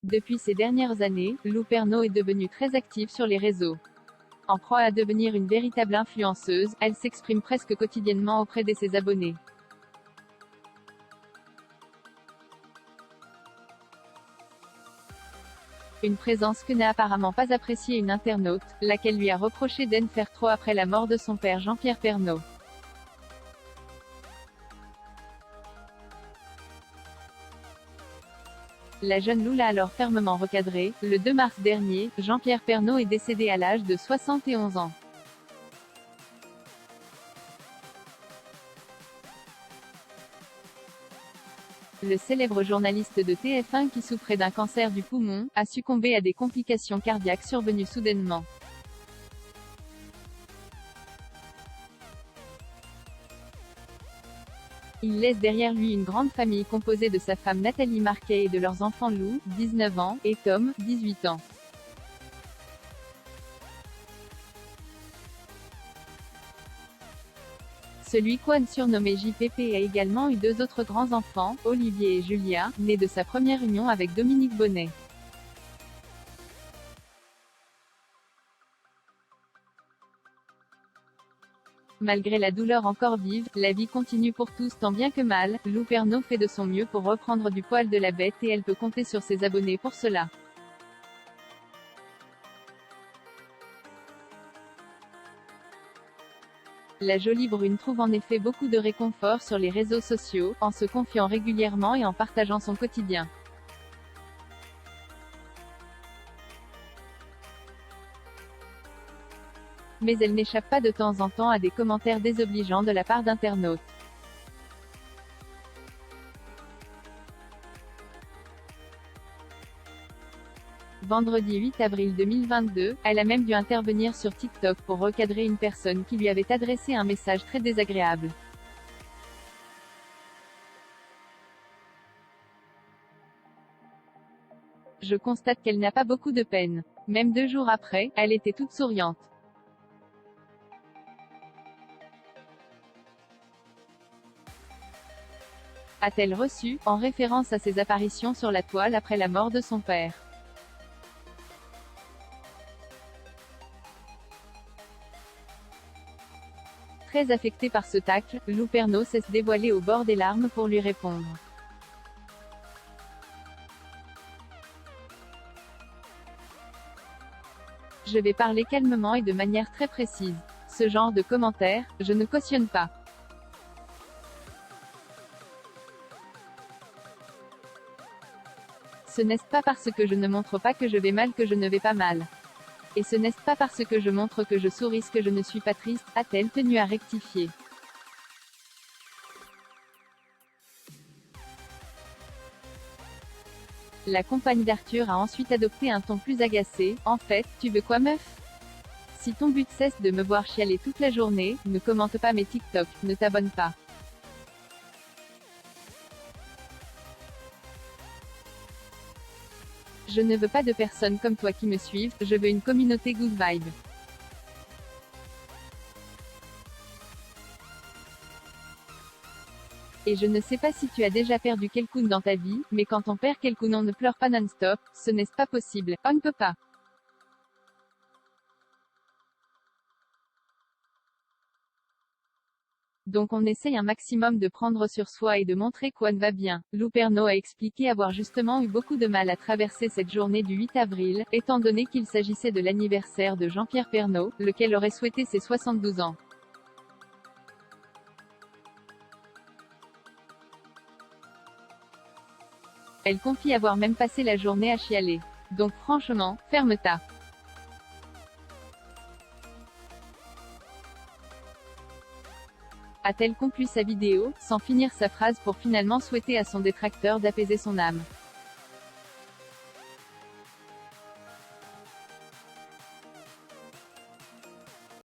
Depuis ces dernières années, Lou Pernaut est devenue très active sur les réseaux. En proie à devenir une véritable influenceuse, elle s'exprime presque quotidiennement auprès de ses abonnés. Une présence que n'a apparemment pas appréciée une internaute, laquelle lui a reproché d'en faire trop après la mort de son père Jean-Pierre Pernaut. La jeune Lou l'a alors fermement recadré. Le 2 mars dernier, Jean-Pierre Pernaut est décédé à l'âge de 71 ans. Le célèbre journaliste de TF1 qui souffrait d'un cancer du poumon, a succombé à des complications cardiaques survenues soudainement. Il laisse derrière lui une grande famille composée de sa femme Nathalie Marquet et de leurs enfants Lou, 19 ans, et Tom, 18 ans. Celui qu'Anne surnommé JPP a également eu deux autres grands enfants, Olivier et Julia, nés de sa première union avec Dominique Bonnet. Malgré la douleur encore vive, la vie continue pour tous tant bien que mal. Lou Pernaut fait de son mieux pour reprendre du poil de la bête et elle peut compter sur ses abonnés pour cela. La jolie brune trouve en effet beaucoup de réconfort sur les réseaux sociaux, en se confiant régulièrement et en partageant son quotidien. Mais elle n'échappe pas de temps en temps à des commentaires désobligeants de la part d'internautes. Vendredi 8 avril 2022, elle a même dû intervenir sur TikTok pour recadrer une personne qui lui avait adressé un message très désagréable. Je constate qu'elle n'a pas beaucoup de peine. Même 2 jours après, elle était toute souriante. A-t-elle reçu, en référence à ses apparitions sur la toile après la mort de son père. Très affectée par ce tacle, Lou Pernaut s'est dévoilée au bord des larmes pour lui répondre. Je vais parler calmement et de manière très précise. Ce genre de commentaires, je ne cautionne pas. Ce n'est pas parce que je ne montre pas que je vais mal que je ne vais pas mal. Et ce n'est pas parce que je montre que je souris que je ne suis pas triste, a-t-elle tenu à rectifier. La compagne d'Arthur a ensuite adopté un ton plus agacé. En fait, tu veux quoi meuf? Si ton but cesse de me voir chialer toute la journée, ne commente pas mes TikTok, ne t'abonne pas. Je ne veux pas de personnes comme toi qui me suivent, je veux une communauté good vibe. Et je ne sais pas si tu as déjà perdu quelqu'un dans ta vie, mais quand on perd quelqu'un on ne pleure pas non-stop, ce n'est pas possible, on ne peut pas. Donc on essaye un maximum de prendre sur soi et de montrer qu'Anne va bien. Lou Pernaut a expliqué avoir justement eu beaucoup de mal à traverser cette journée du 8 avril, étant donné qu'il s'agissait de l'anniversaire de Jean-Pierre Pernaut, lequel aurait souhaité ses 72 ans. Elle confie avoir même passé la journée à chialer. Donc franchement, ferme-ta. A-t-elle conclu sa vidéo, sans finir sa phrase pour finalement souhaiter à son détracteur d'apaiser son âme.